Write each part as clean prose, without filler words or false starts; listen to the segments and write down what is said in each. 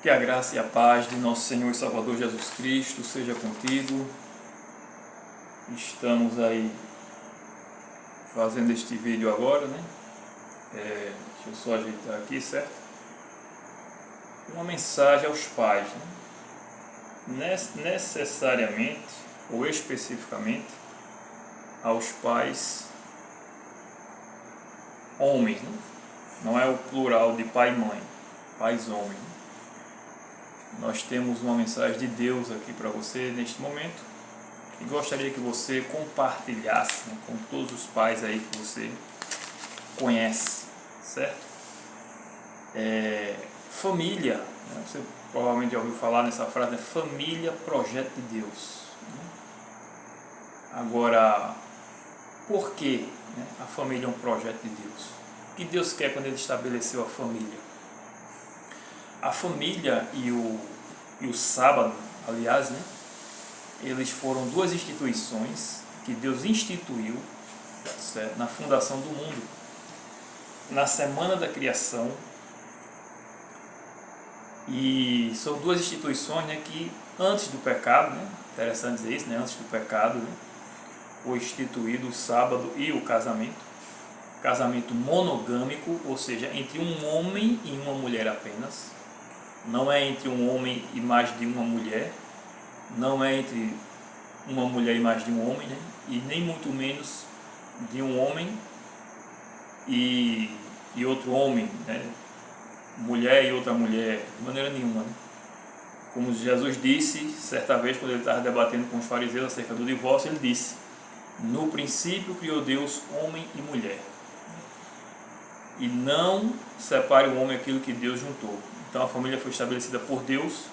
Que a graça e a paz de nosso Senhor e Salvador Jesus Cristo seja contigo. Estamos aí fazendo este vídeo agora, né? Deixa eu só ajeitar aqui, certo? Uma mensagem aos pais, né? Necessariamente ou especificamente aos pais homens, né? Não é o plural de pai e mãe, pais homens, né? Nós temos uma mensagem de Deus aqui para você neste momento e gostaria que você compartilhasse, né, com todos os pais aí que você conhece, certo? Família, né? Você provavelmente já ouviu falar nessa frase, né? Família, projeto de Deus, né? Agora, por que, né, a família é um projeto de Deus? O que Deus quer quando Ele estabeleceu a família? A família e o sábado, aliás, né, eles foram duas instituições que Deus instituiu, certo, na fundação do mundo, na semana da criação. E são duas instituições, né, que antes do pecado, né, interessante dizer isso, né, antes do pecado, né, foi instituído o sábado e o casamento. Casamento monogâmico, ou seja, entre um homem e uma mulher apenas. Não é entre um homem e mais de uma mulher, não é entre uma mulher e mais de um homem, né? E nem muito menos de um homem e outro homem, né? Mulher e outra mulher, de maneira nenhuma, né? Como Jesus disse certa vez, quando ele estava debatendo com os fariseus acerca do divórcio, ele disse: no princípio criou Deus homem e mulher, e não separe o homem aquilo que Deus juntou. Então a família foi estabelecida por Deus.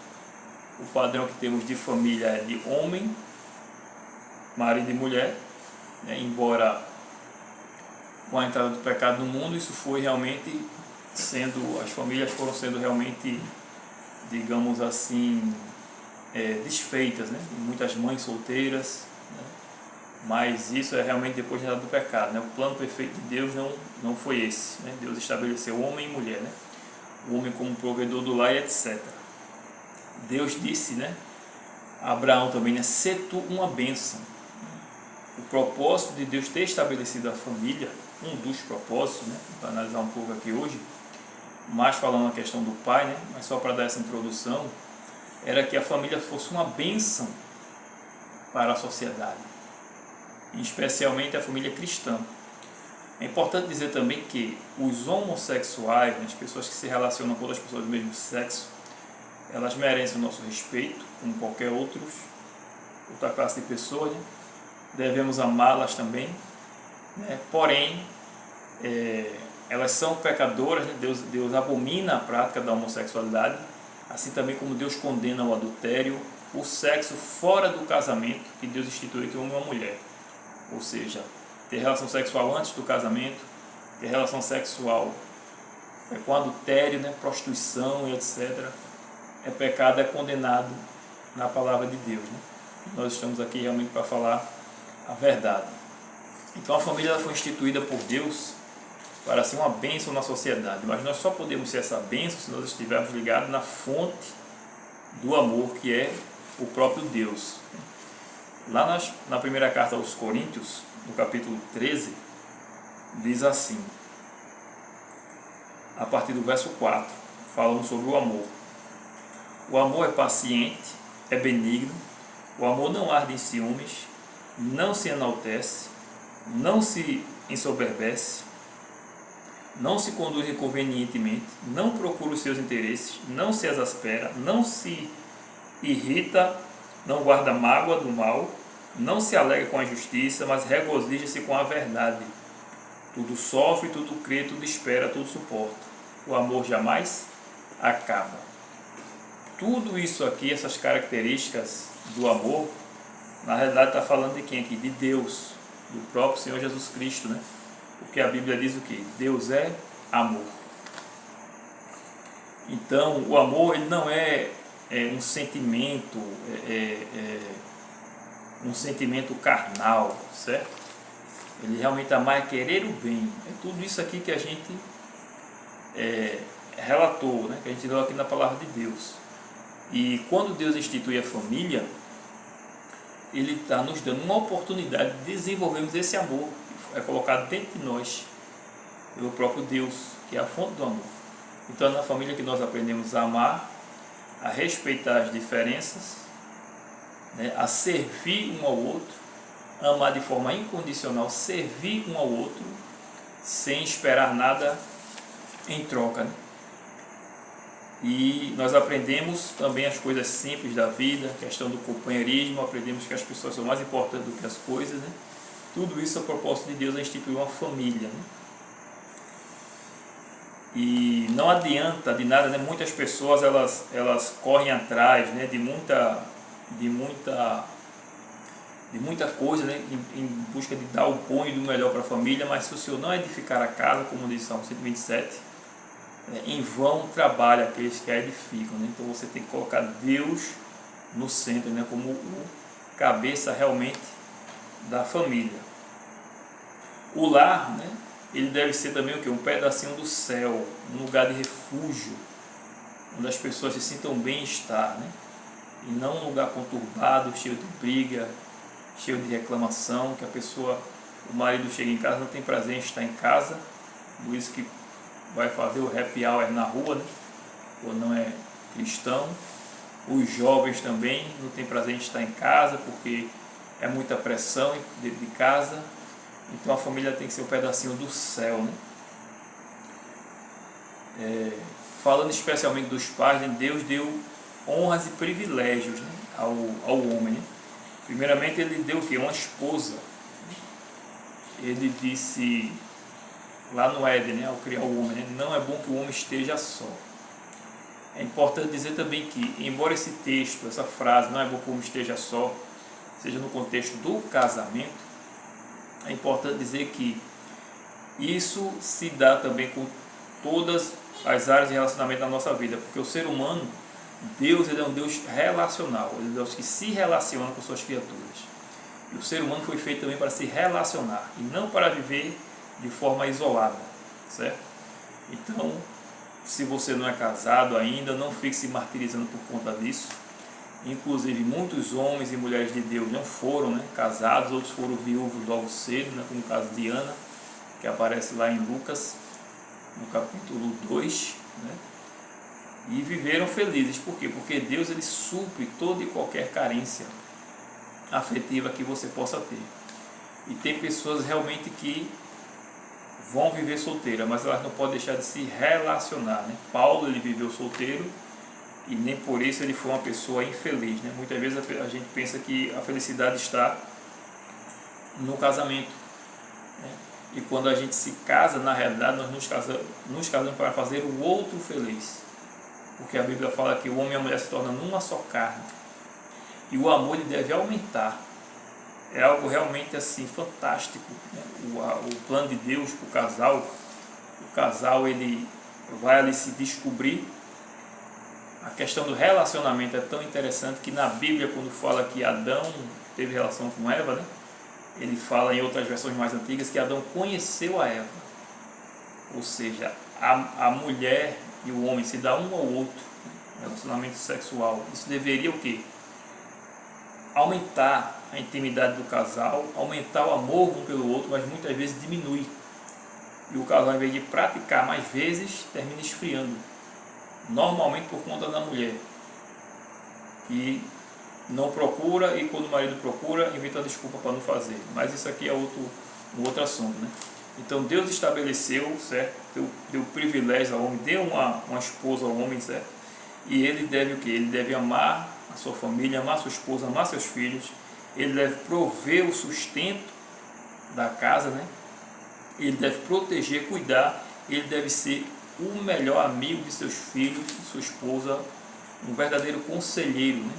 O padrão que temos de família é de homem, marido e mulher, né? Embora com a entrada do pecado no mundo, isso foi realmente sendo, as famílias foram sendo realmente, digamos assim, desfeitas, né? Muitas mães solteiras, né? Mas isso é realmente depois da entrada do pecado, né? O plano perfeito de Deus não foi esse, né? Deus estabeleceu homem e mulher, né? O homem como provedor do lar e etc. Deus disse, né, a Abraão também, né, ser tu uma bênção. O propósito de Deus ter estabelecido a família, um dos propósitos, né, para analisar um pouco aqui hoje, mais falando na questão do pai, né, mas só para dar essa introdução, era que a família fosse uma bênção para a sociedade, especialmente a família cristã. É importante dizer também que os homossexuais, as pessoas que se relacionam com outras pessoas do mesmo sexo, elas merecem o nosso respeito, como qualquer outra classe de pessoas, né? Devemos amá-las também, né? Porém, elas são pecadoras, né? Deus abomina a prática da homossexualidade, assim também como Deus condena o adultério, o sexo fora do casamento, que Deus instituiu entre homem e uma mulher, ou seja, ter relação sexual antes do casamento, ter relação sexual com adultério, né, prostituição e etc. É pecado, é condenado na palavra de Deus, né? Nós estamos aqui realmente para falar a verdade. Então a família ela foi instituída por Deus para ser uma bênção na sociedade, mas nós só podemos ser essa bênção se nós estivermos ligados na fonte do amor, que é o próprio Deus. Lá na primeira carta aos Coríntios, no capítulo 13, diz assim, a partir do verso 4, falando sobre o amor. O amor é paciente, é benigno, o amor não arde em ciúmes, não se enaltece, não se ensoberbece, não se conduz inconvenientemente, não procura os seus interesses, não se exaspera, não se irrita, não guarda mágoa do mal, não se alegra com a injustiça, mas regozija-se com a verdade. Tudo sofre, tudo crê, tudo espera, tudo suporta. O amor jamais acaba. Tudo isso aqui, essas características do amor, na realidade está falando de quem aqui? De Deus, do próprio Senhor Jesus Cristo, né? Porque a Bíblia diz o quê? Deus é amor. Então, o amor ele não é um sentimento, um sentimento carnal, certo? Ele realmente amar é querer o bem. É tudo isso aqui que a gente relatou, né, que a gente leu aqui na palavra de Deus. E quando Deus institui a família, Ele está nos dando uma oportunidade de desenvolvermos esse amor que é colocado dentro de nós pelo próprio Deus, que é a fonte do amor. Então é na família que nós aprendemos a amar, a respeitar as diferenças, né, a servir um ao outro, amar de forma incondicional, servir um ao outro, sem esperar nada em troca, né? E nós aprendemos também as coisas simples da vida, a questão do companheirismo, aprendemos que as pessoas são mais importantes do que as coisas, né? Tudo isso é o propósito de Deus a instituir uma família, né? E não adianta de nada, né? Muitas pessoas elas correm atrás, né? de muita coisa, né? em busca de dar o bom e do melhor para a família, mas se o Senhor não edificar a casa, como diz Salmo 127, em vão trabalha aqueles que a edificam, né? Então você tem que colocar Deus no centro, né? Como o cabeça realmente da família. O lar, né? Ele deve ser também o quê? Um pedacinho do céu, um lugar de refúgio, onde as pessoas se sintam bem-estar, né? E não um lugar conturbado, cheio de briga, cheio de reclamação, que o marido chega em casa, não tem prazer em estar em casa, por isso que vai fazer o happy hour na rua, né? Ou não é cristão. Os jovens também não tem prazer em estar em casa, porque é muita pressão dentro de casa. Então a família tem que ser um pedacinho do céu, né? Falando especialmente dos pais, né? Deus deu honras e privilégios, né? ao homem, né? Primeiramente ele deu o quê? Uma esposa. Ele disse lá no Éden, né? Ao criar o homem, né? Não é bom que o homem esteja só. É importante dizer também que, embora esse texto, essa frase, não é bom que o homem esteja só, seja no contexto do casamento, é importante dizer que isso se dá também com todas as áreas de relacionamento da nossa vida, porque o ser humano, Deus, ele é um Deus relacional, ele é um Deus que se relaciona com suas criaturas. E o ser humano foi feito também para se relacionar, e não para viver de forma isolada, certo? Então, se você não é casado ainda, não fique se martirizando por conta disso. Inclusive, muitos homens e mulheres de Deus não foram, né, casados, outros foram viúvos logo cedo, né, como o caso de Ana, que aparece lá em Lucas, no capítulo 2, né, e viveram felizes. Por quê? Porque Deus, ele supre toda e qualquer carência afetiva que você possa ter. E tem pessoas realmente que vão viver solteira, mas elas não podem deixar de se relacionar, né? Paulo, ele viveu solteiro e nem por isso ele foi uma pessoa infeliz, né? Muitas vezes a gente pensa que a felicidade está no casamento, né? E quando a gente se casa, na realidade nós nos casamos para fazer o outro feliz, porque a Bíblia fala que o homem e a mulher se tornam numa só carne, e o amor, ele deve aumentar. É algo realmente assim fantástico, né? O plano de Deus para o casal ele vai ali se descobrir. A questão do relacionamento é tão interessante que na Bíblia, quando fala que Adão teve relação com Eva, né? Ele fala em outras versões mais antigas que Adão conheceu a Eva, ou seja, a mulher e o homem se dão um ao outro, relacionamento sexual. Isso deveria o quê? Aumentar a intimidade do casal, aumentar o amor um pelo outro, mas muitas vezes diminui. E o casal, em vez de praticar mais vezes, termina esfriando. Normalmente por conta da mulher, que não procura, e quando o marido procura, inventa desculpa para não fazer. Mas isso aqui é um outro assunto, né? Então Deus estabeleceu, certo? Deu privilégio ao homem, deu uma esposa ao homem, certo? E ele deve o quê? Ele deve amar a sua família, amar a sua esposa, amar seus filhos. Ele deve prover o sustento da casa, né? Ele deve proteger, cuidar. Ele deve ser o melhor amigo de seus filhos, de sua esposa, um verdadeiro conselheiro, né?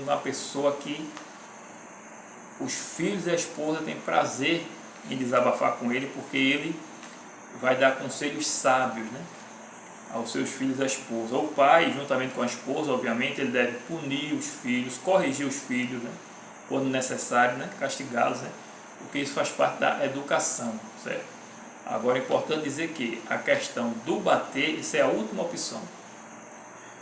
Uma pessoa que os filhos e a esposa têm prazer em desabafar com ele, porque ele vai dar conselhos sábios, né, aos seus filhos e à esposa. O pai, juntamente com a esposa, obviamente, ele deve punir os filhos, corrigir os filhos, né, quando necessário, né, castigá-los, né, porque isso faz parte da educação, certo? Agora é importante dizer que a questão do bater, isso é a última opção.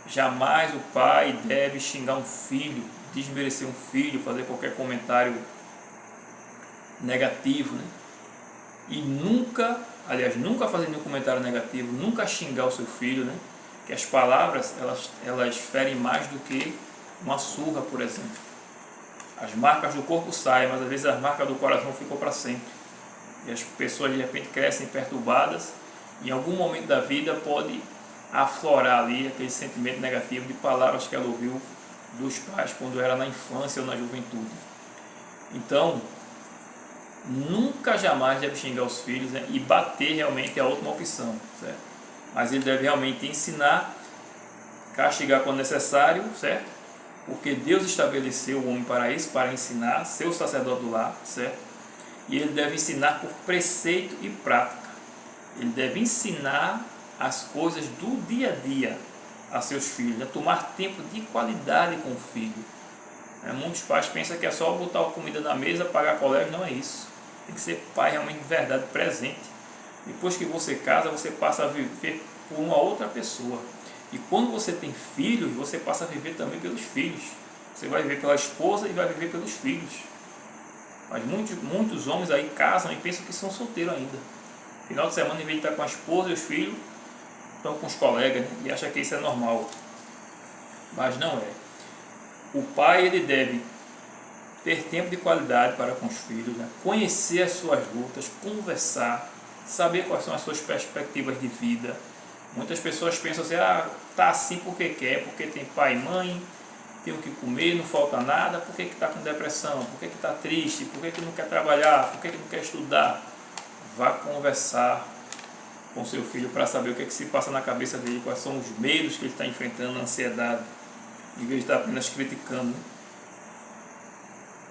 Jamais o pai deve xingar um filho, desmerecer um filho, fazer qualquer comentário negativo, né? E nunca, aliás, nunca fazer nenhum comentário negativo, nunca xingar o seu filho, né? Que as palavras, elas ferem mais do que uma surra, por exemplo. As marcas do corpo saem, mas às vezes as marcas do coração ficam para sempre. E as pessoas de repente crescem perturbadas, e em algum momento da vida pode aflorar ali aquele sentimento negativo de palavras que ela ouviu dos pais quando era na infância ou na juventude. Então, nunca jamais deve xingar os filhos, né? E bater realmente é a última opção, certo? Mas ele deve realmente ensinar, castigar quando necessário, certo? Porque Deus estabeleceu o homem para isso, para ensinar, ser o sacerdote do lar, certo? E ele deve ensinar por preceito e prática. Ele deve ensinar as coisas do dia a dia a seus filhos, a tomar tempo de qualidade com o filho. Muitos pais pensam que é só botar a comida na mesa, pagar colégio, não é isso. Tem que ser pai realmente de verdade, presente. Depois que você casa, você passa a viver por uma outra pessoa. E quando você tem filhos, você passa a viver também pelos filhos. Você vai viver pela esposa e vai viver pelos filhos. Mas muitos homens aí casam e pensam que são solteiros ainda. Final de semana, em vez de estar com a esposa e os filhos, estão com os colegas, né? E acham que isso é normal. Mas não é. O pai, ele deve ter tempo de qualidade para com os filhos, né? Conhecer as suas lutas, conversar, saber quais são as suas perspectivas de vida. Muitas pessoas pensam assim, tá assim porque quer, porque tem pai e mãe, tem o que comer, não falta nada, por que está com depressão, por que está triste, por que não quer trabalhar, por que não quer estudar. Vá conversar com seu filho para saber o que se passa na cabeça dele, quais são os medos que ele está enfrentando, a ansiedade, em vez de estar apenas criticando.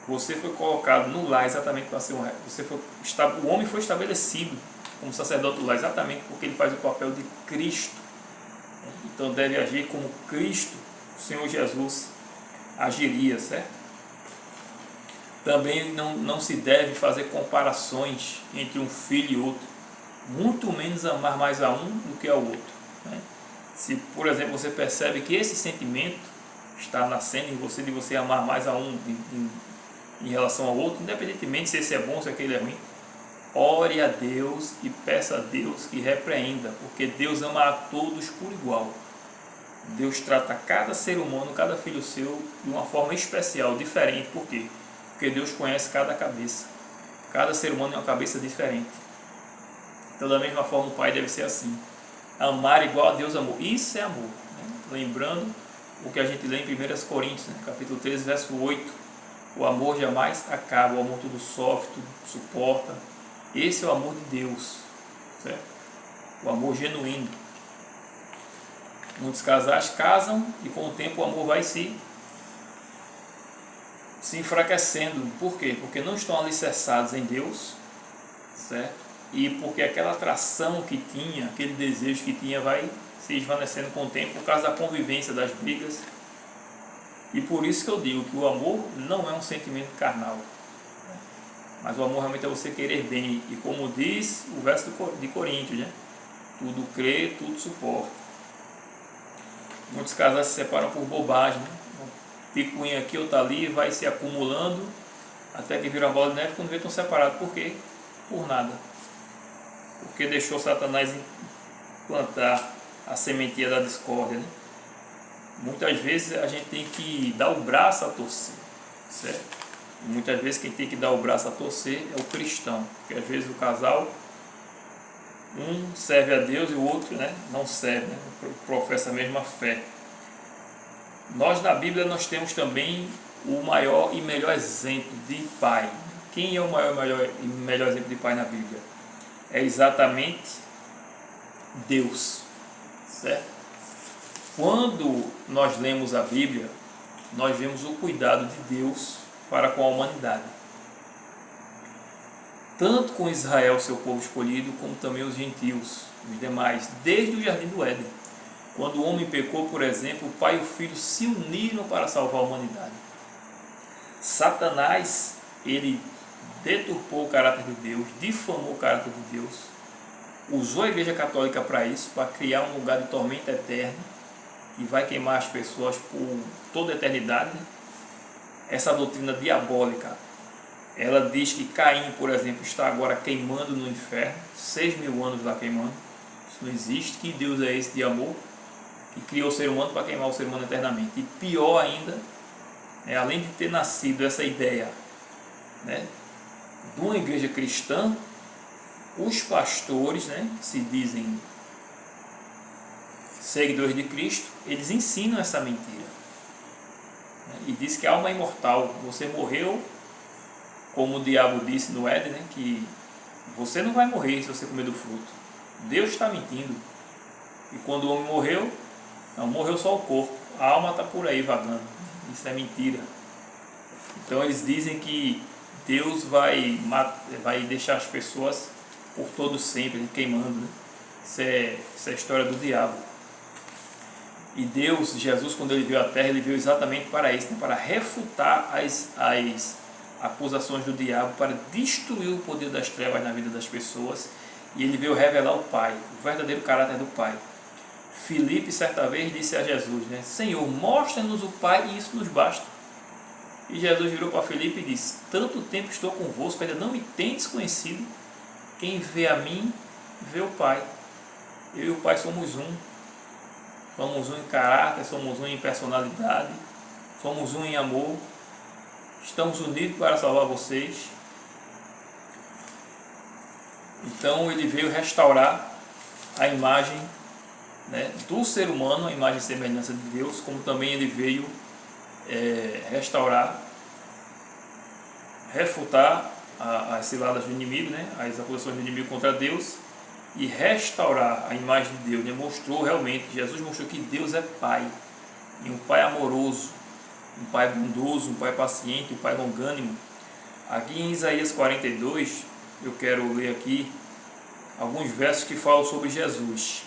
Você foi colocado no lar exatamente para ser o homem foi estabelecido como sacerdote do lar exatamente porque ele faz o papel de Cristo. Então deve agir como Cristo, o Senhor Jesus, agiria, certo? Também não se deve fazer comparações entre um filho e outro, muito menos amar mais a um do que ao outro, né? Se, por exemplo, você percebe que esse sentimento está nascendo em você, de você amar mais a um em relação ao outro, independentemente se esse é bom ou se aquele é ruim, ore a Deus e peça a Deus que repreenda, porque Deus ama a todos por igual. Deus trata cada ser humano, cada filho seu, de uma forma especial, diferente. Por quê? Porque Deus conhece cada cabeça. Cada ser humano é uma cabeça diferente. Então, da mesma forma, o pai deve ser assim. Amar igual a Deus amou. Isso é amor, né? Lembrando o que a gente lê em 1 Coríntios, né? Capítulo 13, verso 8. O amor jamais acaba, o amor tudo sofre, tudo suporta. Esse é o amor de Deus, certo? O amor genuíno. Muitos casais casam e com o tempo o amor vai se enfraquecendo. Por quê? Porque não estão alicerçados em Deus, certo? E porque aquela atração que tinha, aquele desejo que tinha, vai se esvanecendo com o tempo por causa da convivência, das brigas. E por isso que eu digo que o amor não é um sentimento carnal, mas o amor realmente é você querer bem. E como diz o verso de Coríntios, né? Tudo crê, tudo suporta. Muitos casais se separam por bobagem, né? Picuinha aqui, outra ali, vai se acumulando até que vira uma bola de neve. Quando vê, estão separados. Por quê? Por nada. Porque deixou Satanás plantar a sementinha da discórdia, né? Muitas vezes a gente tem que dar o braço a torcer, certo? E muitas vezes quem tem que dar o braço a torcer é o cristão, porque às vezes o casal, um serve a Deus e o outro, né, não serve, né, professa a mesma fé. Nós na Bíblia nós temos também o maior e melhor exemplo de pai. Quem é o maior e melhor exemplo de pai na Bíblia? É exatamente Deus, certo? Quando nós lemos a Bíblia, nós vemos o cuidado de Deus para com a humanidade. Tanto com Israel, seu povo escolhido, como também os gentios, os demais, desde o Jardim do Éden. Quando o homem pecou, por exemplo, o pai e o filho se uniram para salvar a humanidade. Satanás, ele deturpou o caráter de Deus, difamou o caráter de Deus, usou a Igreja Católica para isso, para criar um lugar de tormento eterno e vai queimar as pessoas por toda a eternidade. Essa doutrina diabólica, ela diz que Caim, por exemplo, está agora queimando no inferno, 6.000 anos lá queimando. Isso não existe. Que Deus é esse de amor que criou o ser humano para queimar o ser humano eternamente? E pior ainda, além de ter nascido essa ideia, né, de uma igreja cristã, os pastores, né, que se dizem seguidores de Cristo, eles ensinam essa mentira, né, e diz que a alma é imortal. Você morreu, como o diabo disse no Éden, né, que você não vai morrer se você comer do fruto. Deus está mentindo. E quando o homem morreu, não morreu só o corpo, a alma está por aí vagando. Isso é mentira. Então eles dizem que Deus vai deixar as pessoas por todo sempre queimando, né? Isso é a história do diabo. E Deus, Jesus, quando ele veio à Terra, ele veio exatamente para isso, né? Para refutar as acusações do diabo, para destruir o poder das trevas na vida das pessoas. E ele veio revelar o Pai, o verdadeiro caráter do Pai. Filipe, certa vez, disse a Jesus, né, Senhor, mostra-nos o Pai e isso nos basta. E Jesus virou para Filipe e disse, tanto tempo estou convosco, ainda não me tendes conhecido. Quem vê a mim, vê o Pai. Eu e o Pai somos um. Somos um em caráter, somos um em personalidade, somos um em amor. Estamos unidos para salvar vocês. Então ele veio restaurar a imagem, né, do ser humano, a imagem e semelhança de Deus, como também ele veio restaurar, refutar as ciladas do inimigo, né, as acusações do inimigo contra Deus, e restaurar a imagem de Deus, né? Mostrou realmente, Jesus mostrou que Deus é Pai, e um Pai amoroso, um Pai bondoso, um Pai paciente, um Pai longânimo. Aqui em Isaías 42, eu quero ler aqui alguns versos que falam sobre Jesus,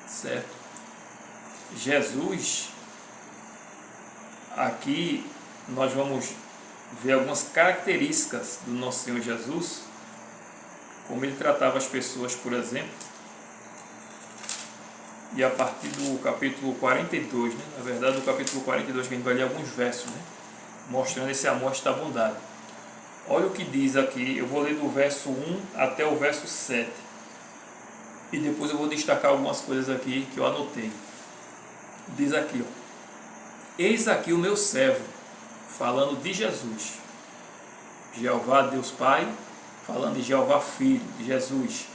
certo? Jesus, aqui nós vamos ver algumas características do nosso Senhor Jesus, como ele tratava as pessoas, por exemplo. E a partir do capítulo 42, né? Na verdade, no capítulo 42 que a gente vai ler alguns versos, né? Mostrando esse amor, esta bondade. Olha o que diz aqui, eu vou ler do verso 1 até o verso 7. E depois eu vou destacar algumas coisas aqui que eu anotei. Diz aqui, ó, eis aqui o meu servo, falando de Jesus. Jeová Deus Pai, falando de Jeová Filho, de Jesus.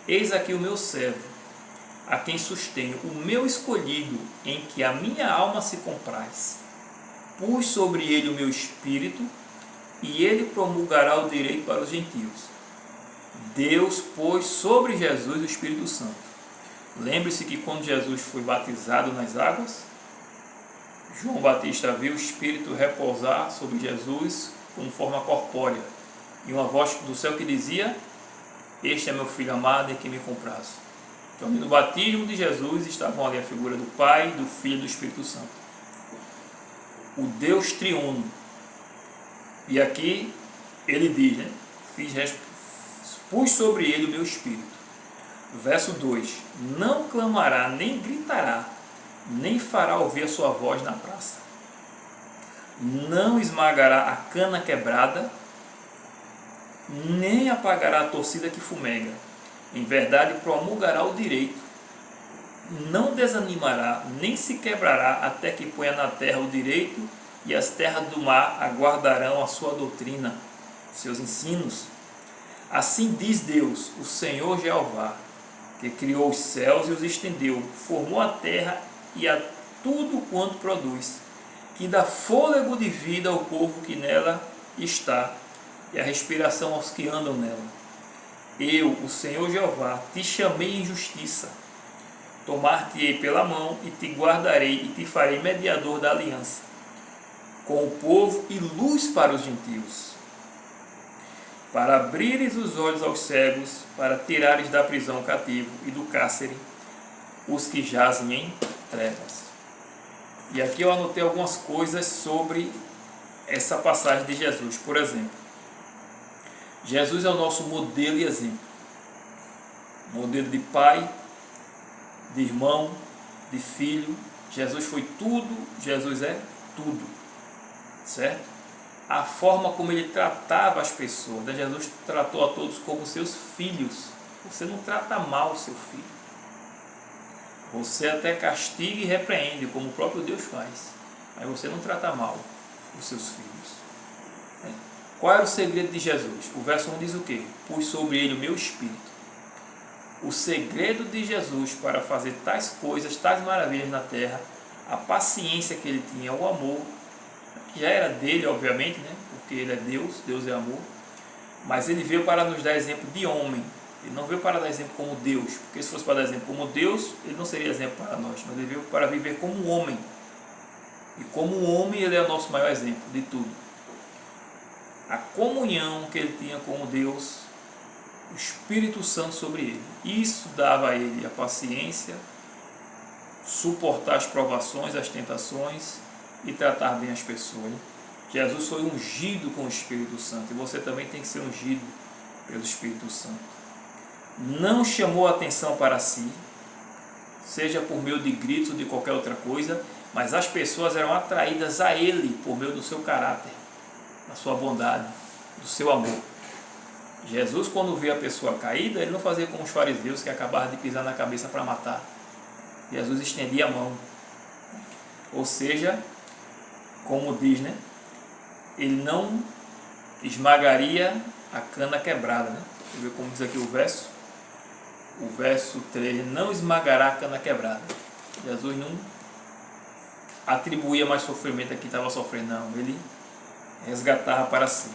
Eis aqui o meu servo, a quem sustenho, o meu escolhido, em que a minha alma se compraz. Pus sobre ele o meu espírito, e ele promulgará o direito para os gentios. Deus pôs sobre Jesus o Espírito Santo. Lembre-se que quando Jesus foi batizado nas águas, João Batista viu o Espírito repousar sobre Jesus como forma corpórea. E uma voz do céu que dizia, este é meu Filho amado em quem me comprazo. Então, no batismo de Jesus estavam ali a figura do Pai, do Filho e do Espírito Santo. O Deus triuno. E aqui ele diz, né? Pus sobre ele o meu espírito. Verso 2: não clamará, nem gritará, nem fará ouvir a sua voz na praça. Não esmagará a cana quebrada, nem apagará a torcida que fumega. Em verdade promulgará o direito. Não desanimará, nem se quebrará, até que ponha na terra o direito, e as terras do mar aguardarão a sua doutrina, seus ensinos. Assim diz Deus, o Senhor Jeová, que criou os céus e os estendeu, formou a terra e a tudo quanto produz, que dá fôlego de vida ao povo que nela está, e a respiração aos que andam nela. Eu, o Senhor Jeová, te chamei em justiça, tomar-te-ei pela mão, e te guardarei, e te farei mediador da aliança, com o povo e luz para os gentios, para abrires os olhos aos cegos, para tirares da prisão o cativo e do cárcere os que jazem em trevas. E aqui eu anotei algumas coisas sobre essa passagem de Jesus. Por exemplo, Jesus é o nosso modelo e exemplo. modelo de pai, de irmão, de filho. Jesus foi tudo, Jesus é tudo, certo? A forma como ele tratava as pessoas, né? Jesus tratou a todos como seus filhos. Você não trata mal o seu filho. Você até castiga e repreende, como o próprio Deus faz. Mas você não trata mal os seus filhos. Qual era o segredo de Jesus? O verso 1 diz o quê? Pus sobre ele o meu espírito. O segredo de Jesus para fazer tais coisas, tais maravilhas na terra, a paciência que ele tinha, o amor, que já era dele, obviamente, né? Porque ele é Deus, Deus é amor. Mas ele veio para nos dar exemplo de homem. Ele não veio para dar exemplo como Deus, porque se fosse para dar exemplo como Deus, ele não seria exemplo para nós, mas ele veio para viver como homem. E como homem, ele é o nosso maior exemplo de tudo. A comunhão que ele tinha com Deus, o Espírito Santo sobre ele. Isso dava a ele a paciência, suportar as provações, as tentações e tratar bem as pessoas. Jesus foi ungido com o Espírito Santo, e você também tem que ser ungido pelo Espírito Santo. Não chamou a atenção para si, seja por meio de gritos ou de qualquer outra coisa, mas as pessoas eram atraídas a ele por meio do seu caráter, da sua bondade, do seu amor. Jesus, quando via a pessoa caída, ele não fazia como os fariseus que acabavam de pisar na cabeça para matar. Jesus estendia a mão. Ou seja, como diz, né? Ele não esmagaria a cana quebrada, né? Deixa eu ver como diz aqui o verso. O verso 3, não esmagará a cana quebrada. Jesus não atribuía mais sofrimento a quem estava sofrendo, não. Ele resgatava para si.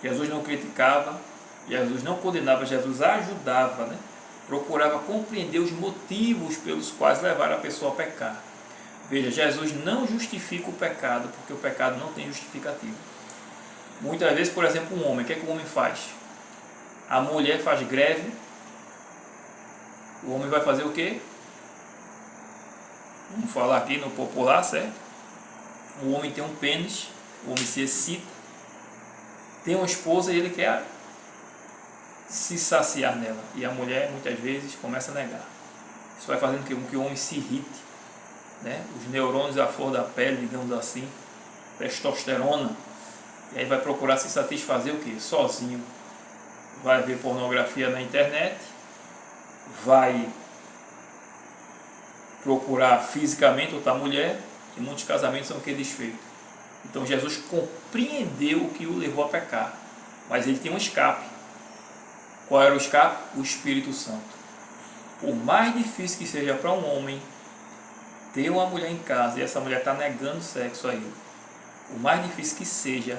Jesus não criticava, Jesus não condenava, Jesus ajudava, né? Procurava compreender os motivos pelos quais levaram a pessoa a pecar. Veja, Jesus não justifica o pecado, porque o pecado não tem justificativo. Muitas vezes, por exemplo, um homem, o que é que o homem faz? A mulher faz greve, o homem vai fazer o quê? Vamos falar aqui no popular, certo? O homem tem um pênis, o homem se excita, tem uma esposa e ele quer se saciar nela. E a mulher, muitas vezes, começa a negar. Isso vai fazendo com que o homem se irrite, né? Os neurônios à flor da pele, digamos assim, testosterona. E aí vai procurar se satisfazer o quê? Sozinho. Vai ver pornografia na internet, vai procurar fisicamente outra mulher, e muitos casamentos são o que? Desfeito. Então Jesus compreendeu o que o levou a pecar, mas ele tem um escape. Qual era o escape? O Espírito Santo. Por mais difícil que seja para um homem ter uma mulher em casa e essa mulher está negando sexo a ele, por mais difícil que seja,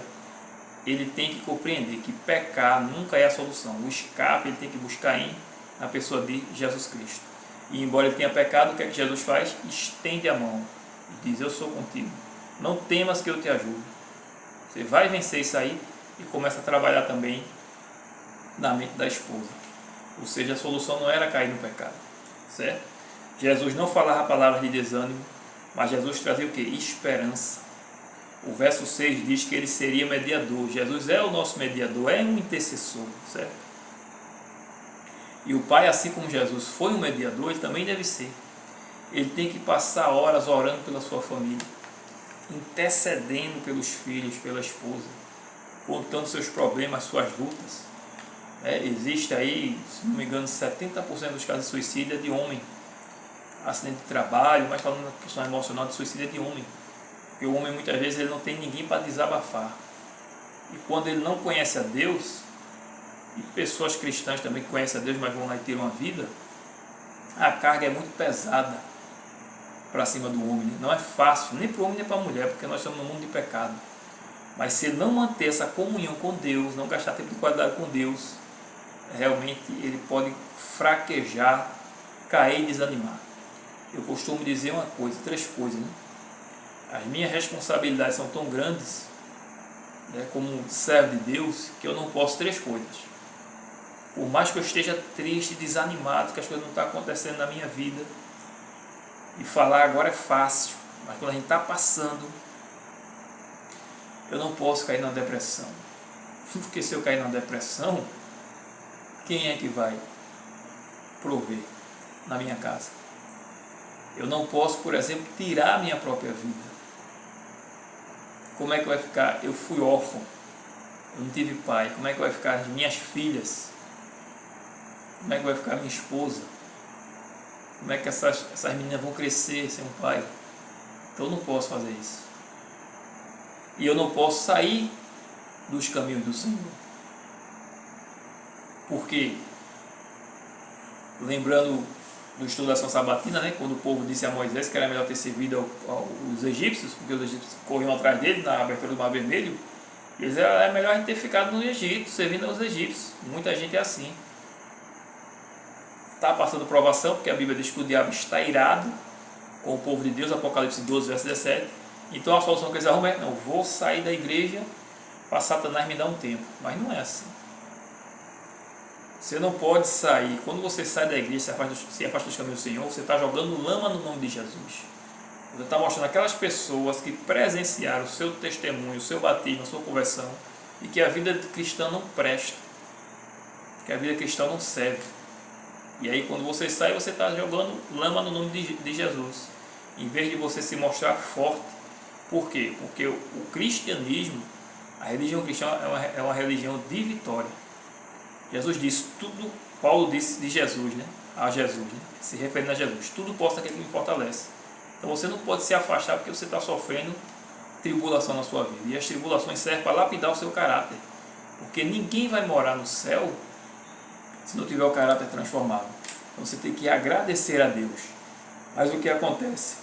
ele tem que compreender que pecar nunca é a solução. O escape ele tem que buscar na pessoa de Jesus Cristo. E embora ele tenha pecado, o que é que Jesus faz? Estende a mão e diz: eu sou contigo, não temas que eu te ajudo. Você vai vencer isso aí, e começa a trabalhar também na mente da esposa. Ou seja, a solução não era cair no pecado, certo? Jesus não falava palavras de desânimo, mas Jesus trazia o que? Esperança. O verso 6 diz que ele seria mediador. Jesus é o nosso mediador, é um intercessor, certo? E o Pai, assim como Jesus foi um mediador, ele também deve ser. Ele tem que passar horas orando pela sua família, intercedendo pelos filhos, pela esposa, contando seus problemas, suas lutas. Existe aí, se não me engano, 70% dos casos de suicídio é de homem. Acidente de trabalho, mas falando na questão emocional, de suicídio é de homem. Porque o homem muitas vezes ele não tem ninguém para desabafar. E quando ele não conhece a Deus, e pessoas cristãs também que conhecem a Deus, mas vão lá e tiram a vida, a carga é muito pesada para cima do homem. Não é fácil, nem para o homem nem para a mulher, porque nós estamos num mundo de pecado. Mas se ele não manter essa comunhão com Deus, não gastar tempo de qualidade com Deus, realmente ele pode fraquejar, cair e desanimar. Eu costumo dizer uma coisa, 3 coisas, né? As minhas responsabilidades são tão grandes, né, como servo de Deus, que eu não posso 3 coisas. Por mais que eu esteja triste, desanimado, que as coisas não estão acontecendo na minha vida, e falar agora é fácil, mas quando a gente está passando, eu não posso cair na depressão. Porque se eu cair na depressão, quem é que vai prover na minha casa. Eu não posso, por exemplo, tirar a minha própria vida. Como é que vai ficar? Eu fui órfão, eu não tive pai. Como é que vai ficar as minhas filhas? Como é que vai ficar minha esposa? Como é que essas meninas vão crescer sem um pai? Então eu não posso fazer isso. E eu não posso sair dos caminhos do Senhor. Porque, lembrando do estudo da ação sabatina, né, quando o povo disse a Moisés que era melhor ter servido aos egípcios, porque os egípcios corriam atrás dele na abertura do Mar Vermelho, eles era melhor a gente ter ficado no Egito, servindo aos egípcios. Muita gente é assim. Está passando provação, porque a Bíblia diz que o diabo está irado com o povo de Deus, Apocalipse 12, verso 17. Então a solução que eles arrumam é: não, vou sair da igreja para Satanás me dar um tempo. Mas não é assim. Você não pode sair. Quando você sai da igreja, se afasta dos caminhos do Senhor, você está jogando lama no nome de Jesus. Você está mostrando aquelas pessoas que presenciaram o seu testemunho, o seu batismo, a sua conversão, e que a vida cristã não presta, que a vida cristã não serve. E aí quando você sai, você está jogando lama no nome de Jesus, em vez de você se mostrar forte. Por quê? Porque o cristianismo, a religião cristã é uma religião de vitória. Jesus disse tudo, Paulo disse de Jesus, né? A Jesus, né? Se referindo a Jesus: tudo posso naquele que me fortalece. Então você não pode se afastar porque você está sofrendo tribulação na sua vida. E as tribulações servem para lapidar o seu caráter. Porque ninguém vai morar no céu se não tiver o caráter transformado. Então você tem que agradecer a Deus. Mas o que acontece?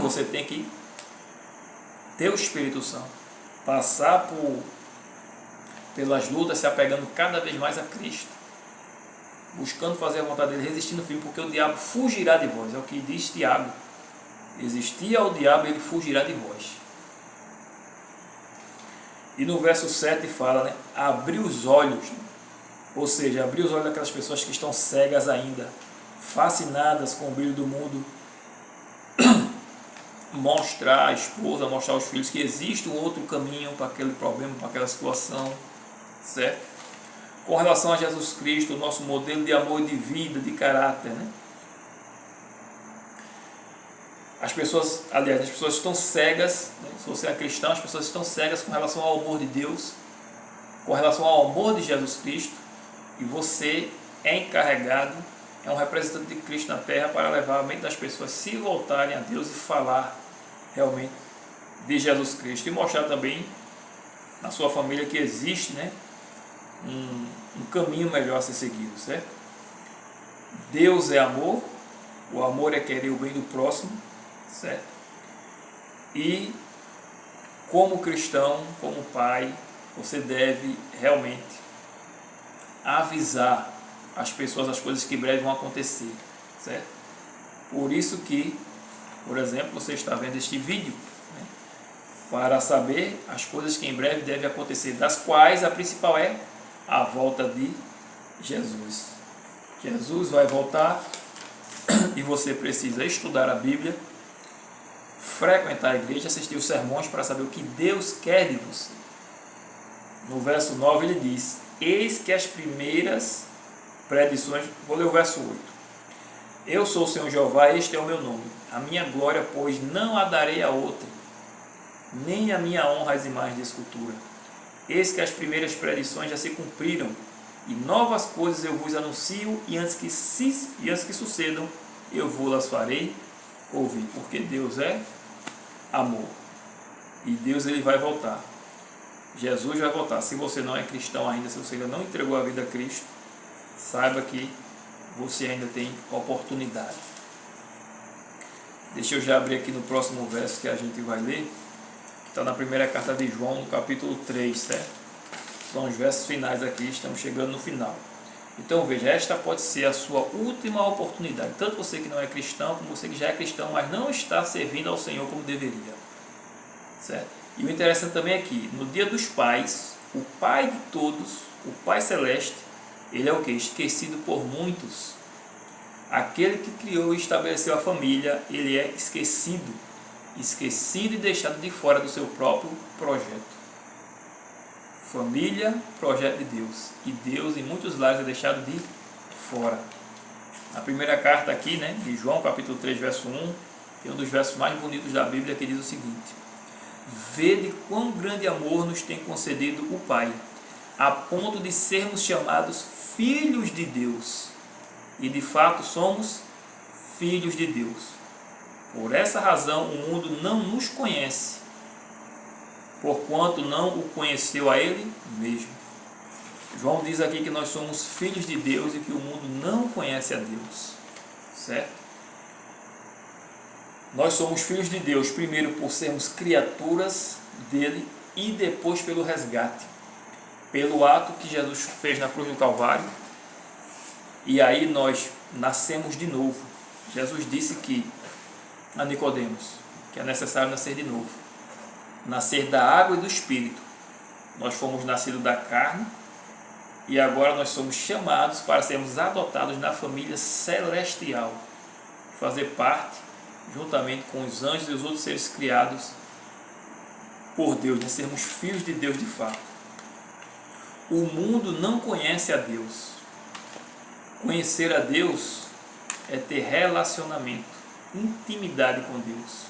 Você tem que ter o Espírito Santo, passar pelas lutas, se apegando cada vez mais a Cristo, buscando fazer a vontade dele, resistindo firme, porque o diabo fugirá de vós. É o que diz Tiago: resistir ao diabo, ele fugirá de vós. E no verso 7 fala, né, abrir os olhos, né? Ou seja, abrir os olhos daquelas pessoas que estão cegas ainda, fascinadas com o brilho do mundo, mostrar à esposa, mostrar aos filhos que existe um outro caminho para aquele problema, para aquela situação, certo? Com relação a Jesus Cristo, o nosso modelo de amor, de vida, de caráter, né? As pessoas estão cegas, né? Se você é cristão, as pessoas estão cegas com relação ao amor de Deus, com relação ao amor de Jesus Cristo, e você é encarregado, é um representante de Cristo na terra para levar a mente das pessoas se voltarem a Deus e falar realmente de Jesus Cristo, e mostrar também na sua família que existe, né, um caminho melhor a ser seguido, certo? Deus é amor, o amor é querer o bem do próximo, certo? E como cristão, como pai, você deve realmente avisar as pessoas as coisas que em breve vão acontecer, certo? Por isso que, por exemplo, você está vendo este vídeo, né, para saber as coisas que em breve devem acontecer, das quais a principal é a volta de Jesus. Jesus vai voltar e você precisa estudar a Bíblia, frequentar a igreja, assistir os sermões para saber o que Deus quer de você. No verso 9 ele diz: eis que as primeiras predições, vou ler o verso 8. Eu sou o Senhor Jeová, este é o meu nome. A minha glória, pois, não a darei a outra, nem a minha honra às imagens de escultura. Eis que as primeiras predições já se cumpriram, e novas coisas eu vos anuncio, e antes que sucedam, eu vos farei ouvir. Porque Deus é amor, e Deus ele vai voltar. Jesus vai voltar. Se você não é cristão ainda, se você ainda não entregou a vida a Cristo, saiba que você ainda tem oportunidade. Deixa eu já abrir aqui no próximo verso que a gente vai ler, que está na primeira carta de João, no capítulo 3, certo? São os versos finais aqui, estamos chegando no final. Então veja, esta pode ser a sua última oportunidade, tanto você que não é cristão, como você que já é cristão, mas não está servindo ao Senhor como deveria, certo? E o interessante também é que, no dia dos pais, o Pai de todos, o Pai Celeste, ele é o que? Esquecido por muitos. Aquele que criou e estabeleceu a família, ele é esquecido e deixado de fora do seu próprio projeto. Família, projeto de Deus. E Deus, em muitos lares, é deixado de fora. A primeira carta aqui, né, de João, capítulo 3, verso 1, que é um dos versos mais bonitos da Bíblia, que diz o seguinte: vede quão grande amor nos tem concedido o Pai, a ponto de sermos chamados filhos de Deus. E de fato somos filhos de Deus. Por essa razão o mundo não nos conhece, porquanto não o conheceu a Ele mesmo. João diz aqui que nós somos filhos de Deus e que o mundo não conhece a Deus. Certo? Nós somos filhos de Deus, primeiro por sermos criaturas dele e depois pelo resgate, pelo ato que Jesus fez na cruz do Calvário. E aí nós nascemos de novo. Jesus disse que a Nicodemos que é necessário nascer de novo, nascer da água e do Espírito. Nós fomos nascidos da carne e agora nós somos chamados para sermos adotados na família celestial, fazer parte juntamente com os anjos e os outros seres criados por Deus, de sermos filhos de Deus de fato. O mundo não conhece a Deus. Conhecer a Deus é ter relacionamento, intimidade com Deus.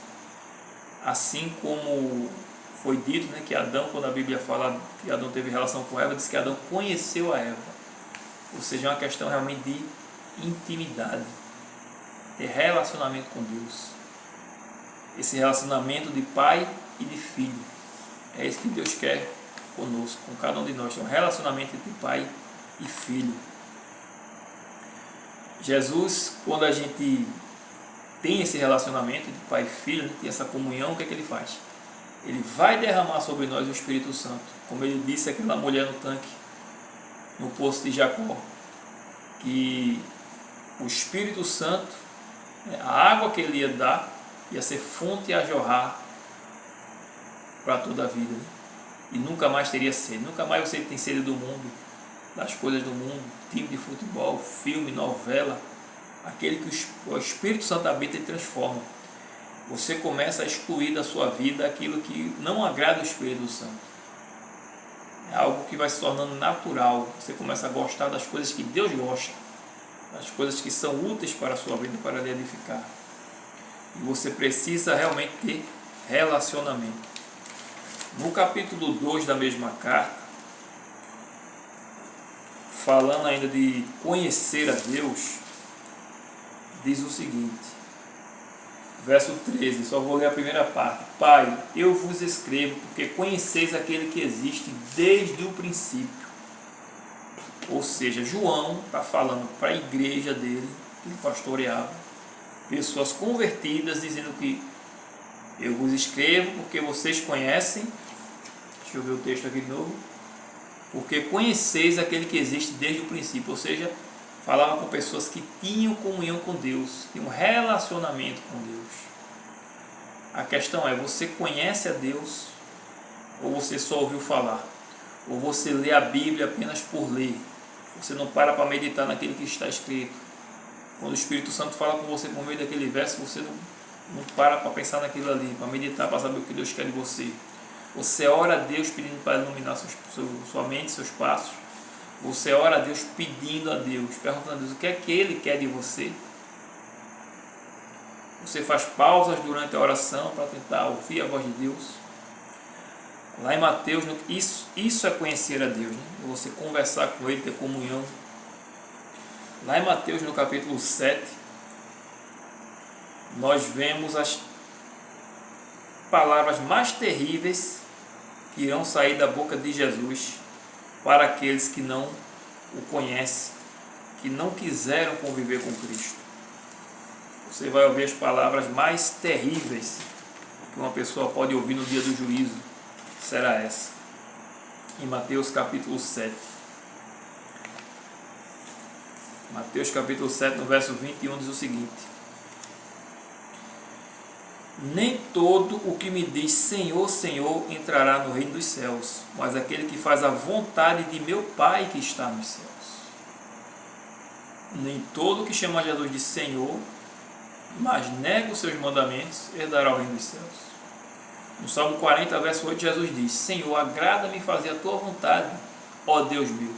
Assim como foi dito, né, que Adão, quando a Bíblia fala que Adão teve relação com Eva, diz que Adão conheceu a Eva. Ou seja, é uma questão realmente de intimidade, ter relacionamento com Deus. Esse relacionamento de pai e de filho. É isso que Deus quer conosco, com cada um de nós. É um relacionamento entre pai e filho. Jesus, quando a gente tem esse relacionamento de pai e filho, tem essa comunhão, o que é que ele faz? Ele vai derramar sobre nós o Espírito Santo, como ele disse àquela mulher no tanque, no poço de Jacó, que o Espírito Santo, a água que ele ia dar, ia ser fonte a jorrar para toda a vida, e nunca mais teria sede. Nunca mais você tem sede do mundo, das coisas do mundo, time de futebol, filme, novela. Aquele que o Espírito Santo habita e transforma. Você começa a excluir da sua vida aquilo que não agrada o Espírito Santo. É algo que vai se tornando natural. Você começa a gostar das coisas que Deus gosta, das coisas que são úteis para a sua vida, para lhe edificar. E você precisa realmente ter relacionamento. No capítulo 2 da mesma carta, falando ainda de conhecer a Deus, diz o seguinte, verso 13, só vou ler a primeira parte: Pai, eu vos escrevo porque conheceis aquele que existe desde o princípio. Ou seja, João está falando para a igreja dele, que ele pastoreava, pessoas convertidas, dizendo que eu vos escrevo porque vocês conhecem, deixa eu ver o texto aqui de novo, porque conheceis aquele que existe desde o princípio. Ou seja, falava com pessoas que tinham comunhão com Deus, tinham um relacionamento com Deus. A questão é, você conhece a Deus ou você só ouviu falar? Ou você lê a Bíblia apenas por ler? Você não para meditar naquilo que está escrito. Quando o Espírito Santo fala com você por meio daquele verso, você não para pensar naquilo ali, para meditar, para saber o que Deus quer de você. Você ora a Deus pedindo para iluminar sua mente, seus passos. Você ora a Deus pedindo a Deus, perguntando a Deus o que é que Ele quer de você. Você faz pausas durante a oração para tentar ouvir a voz de Deus. Lá em Mateus, isso é conhecer a Deus, né? Você conversar com Ele, ter comunhão. Lá em Mateus, no capítulo 7, nós vemos as palavras mais terríveis que irão sair da boca de Jesus para aqueles que não o conhecem, que não quiseram conviver com Cristo. Você vai ouvir as palavras mais terríveis que uma pessoa pode ouvir no dia do juízo. Será essa. Em Mateus capítulo 7. Mateus capítulo 7, no verso 21, diz o seguinte: nem todo o que me diz Senhor, Senhor entrará no reino dos céus, mas aquele que faz a vontade de meu Pai que está nos céus. Nem todo o que chama Jesus de Senhor, mas nega os seus mandamentos, herdará o reino dos céus. No Salmo 40, verso 8, Jesus diz: Senhor, agrada-me fazer a tua vontade, ó Deus meu.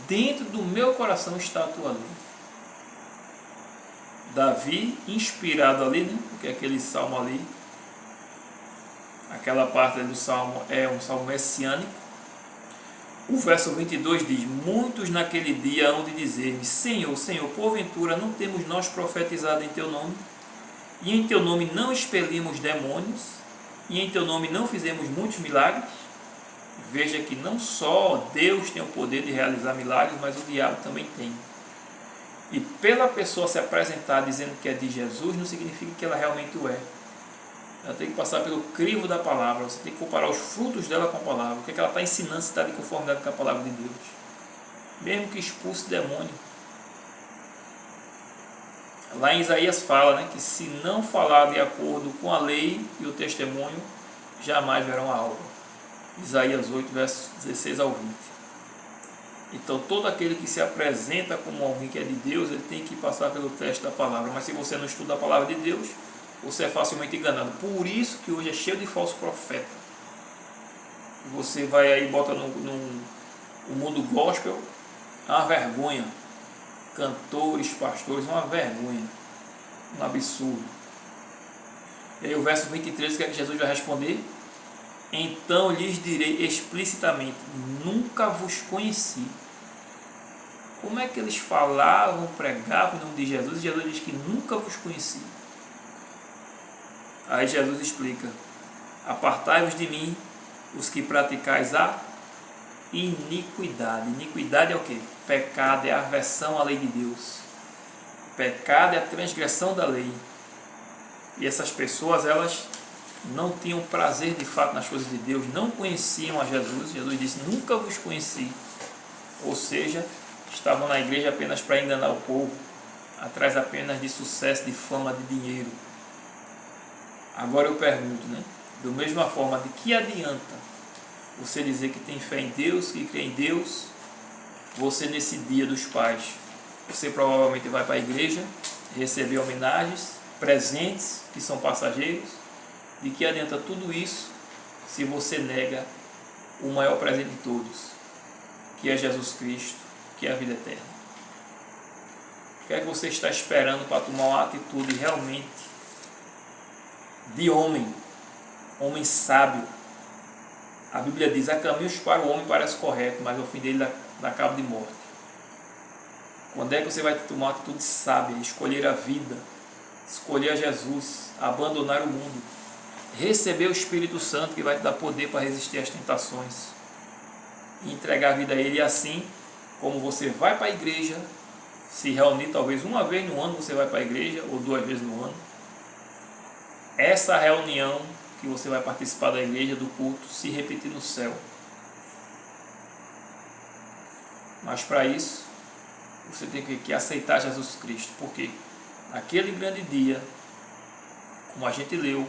Dentro do meu coração está a tua lei. Davi, inspirado ali, né? Porque aquele salmo ali, aquela parte do salmo é um salmo messiânico. O verso 22 diz: muitos naquele dia hão de dizer-me: Senhor, Senhor, porventura não temos nós profetizado em teu nome? E em teu nome não expelimos demônios? E em teu nome não fizemos muitos milagres? Veja que não só Deus tem o poder de realizar milagres, mas o diabo também tem. E pela pessoa se apresentar dizendo que é de Jesus, não significa que ela realmente o é. Ela tem que passar pelo crivo da palavra. Você tem que comparar os frutos dela com a palavra. O que ela está ensinando se está de conformidade com a palavra de Deus. Mesmo que expulse demônio. Lá em Isaías fala, né, que se não falar de acordo com a lei e o testemunho, jamais verão a alva. Isaías 8, versos 16 ao 20. Então todo aquele que se apresenta como alguém que é de Deus, ele tem que passar pelo teste da palavra. Mas se você não estuda a palavra de Deus, você é facilmente enganado. Por isso que hoje é cheio de falso profeta. Você vai aí e bota no mundo gospel, é uma vergonha. Cantores, pastores, uma vergonha. Um absurdo. E aí o verso 23, o que é que Jesus vai responder? Então lhes direi explicitamente: nunca vos conheci. Como é que eles falavam, pregavam em nome de Jesus? E Jesus diz que nunca vos conheci. Aí Jesus explica: apartai-vos de mim, os que praticais a iniquidade. Iniquidade é o quê? Pecado, é a aversão à lei de Deus. Pecado é a transgressão da lei. E essas pessoas, elas não tinham prazer de fato nas coisas de Deus, não conheciam a Jesus. Jesus disse: nunca vos conheci. Ou seja, estavam na igreja apenas para enganar o povo, atrás apenas de sucesso, de fama, de dinheiro. Agora eu pergunto, né? Da mesma forma, de que adianta você dizer que tem fé em Deus, que crê em Deus, você nesse dia dos pais, você provavelmente vai para a igreja, receber homenagens, presentes que são passageiros. De que adianta tudo isso se você nega o maior presente de todos, que é Jesus Cristo, que é a vida eterna? O que é que você está esperando para tomar uma atitude realmente de homem sábio? A Bíblia diz: há caminhos para o homem parece correto, mas o fim dele dá cabo de morte. Quando é que você vai tomar uma atitude sábia, escolher a vida, escolher a Jesus, abandonar o mundo, receber o Espírito Santo, que vai te dar poder para resistir às tentações, e entregar a vida a Ele? E assim como você vai para a igreja, se reunir talvez uma vez no ano, você vai para a igreja, ou 2 vezes no ano, essa reunião que você vai participar da igreja, do culto, se repetir no céu. Mas para isso, você tem que aceitar Jesus Cristo, porque naquele grande dia, como a gente leu,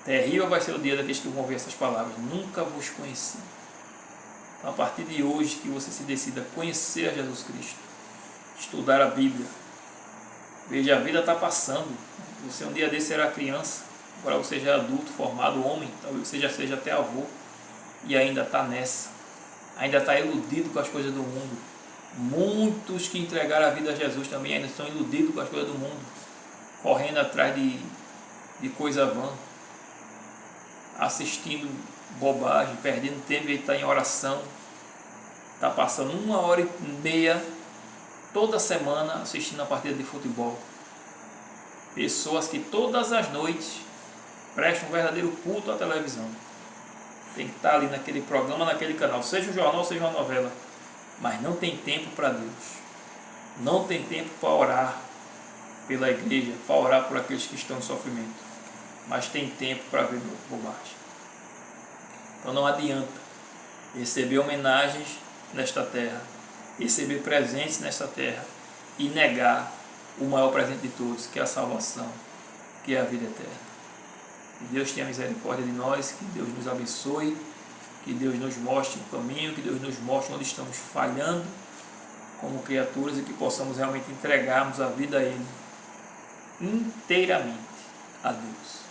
terrível vai ser o dia daqueles que vão ouvir essas palavras: nunca vos conheci. Então, a partir de hoje, que você se decida conhecer a Jesus Cristo, estudar a Bíblia. Veja, a vida está passando. Você um dia desse era criança, agora você já é adulto, formado, homem, talvez você já seja até avô, e ainda está nessa, ainda está iludido com as coisas do mundo. Muitos que entregaram a vida a Jesus também ainda estão iludidos com as coisas do mundo, correndo atrás de coisa vã, assistindo bobagem, perdendo tempo. Ele está em oração, está passando 1h30 toda semana assistindo a partida de futebol. Pessoas que todas as noites prestam um verdadeiro culto à televisão. Tem que estar ali naquele programa, naquele canal, seja um jornal, seja uma novela, mas não tem tempo para Deus, não tem tempo para orar pela igreja, para orar por aqueles que estão em sofrimento, mas tem tempo para ver bobagem. Então não adianta receber homenagens nesta terra, receber presentes nesta terra e negar o maior presente de todos, que é a salvação, que é a vida eterna. Que Deus tenha misericórdia de nós, que Deus nos abençoe, que Deus nos mostre o caminho, que Deus nos mostre onde estamos falhando como criaturas e que possamos realmente entregarmos a vida a Ele inteiramente a Deus.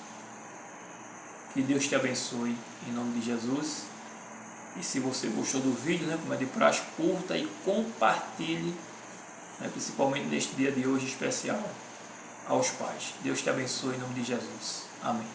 Que Deus te abençoe em nome de Jesus. E se você gostou do vídeo, como é de praxe, curta e compartilhe, principalmente neste dia de hoje especial. aos pais. Deus te abençoe em nome de Jesus. Amém.